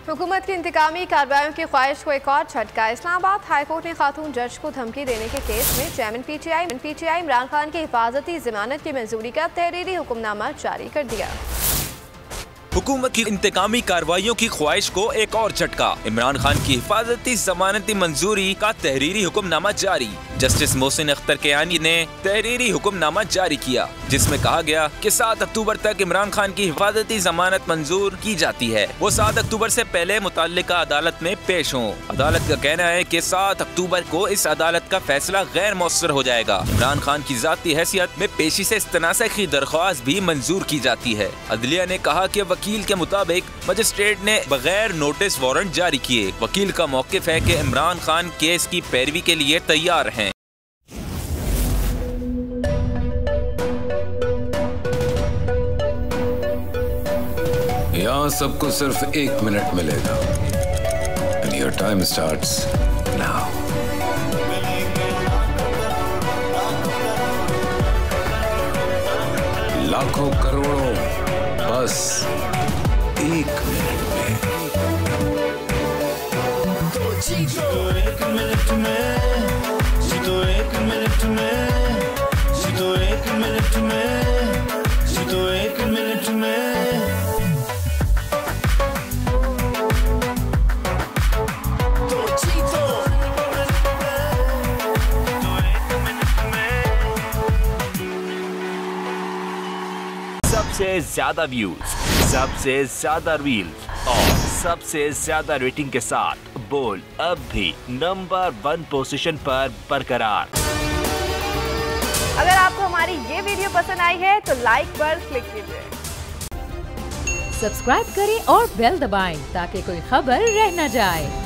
हुकूमत की इंतकामी कार्रवाइयों की ख्वाहिश को एक और झटका। इस्लामाबाद हाईकोर्ट ने खातून जज को धमकी देने के केस में चेयरमैन पीटीआई इमरान खान की हिफाजती जमानत की मंजूरी का तहरीरी हुक्मनामा जारी कर दिया। हुकूमत की इंतकामी कार्रवाइयों की ख्वाहिश को एक और झटका। इमरान खान की हिफाजती जमानती मंजूरी का तहरीरी हुक्मनामा जारी। जस्टिस मोहसिन अख्तर केयानी ने तहरीरी हुक्मनामा जारी किया, जिसमें कहा गया कि 7 अक्टूबर तक इमरान खान की हिफाजती जमानत मंजूर की जाती है। वो 7 अक्टूबर से पहले मुतल्लिका अदालत में पेश हों। अदालत का कहना है कि 7 अक्टूबर को इस अदालत का फैसला गैर मौसर हो जाएगा। इमरान खान की जाती हैसियत में पेशी से इस्तनासा की दरख्वास्त भी मंजूर की जाती है। अदलिया ने कहा कि वकील के मुताबिक मजिस्ट्रेट ने बगैर नोटिस वारंट जारी किए। वकील का मौकिफ है कि इमरान खान केस की पैरवी के लिए तैयार हैं। यहाँ सबको सिर्फ 1 मिनट मिलेगा। And your time starts now. लाखों करोड़ों बस 1 मिनट में। जीतो 1 मिनट में, जीतो 1 मिनट में, जीतो 1 मिनट में, जीतो 1 मिनट में। सबसे ज्यादा व्यूज, सबसे ज्यादा रील्स और सबसे ज्यादा रेटिंग के साथ बोल अब भी नंबर 1 पोजीशन पर बरकरार। अगर आपको हमारी ये वीडियो पसंद आई है तो लाइक पर क्लिक कीजिए, सब्सक्राइब करें और बेल दबाएं ताकि कोई खबर रह न जाए।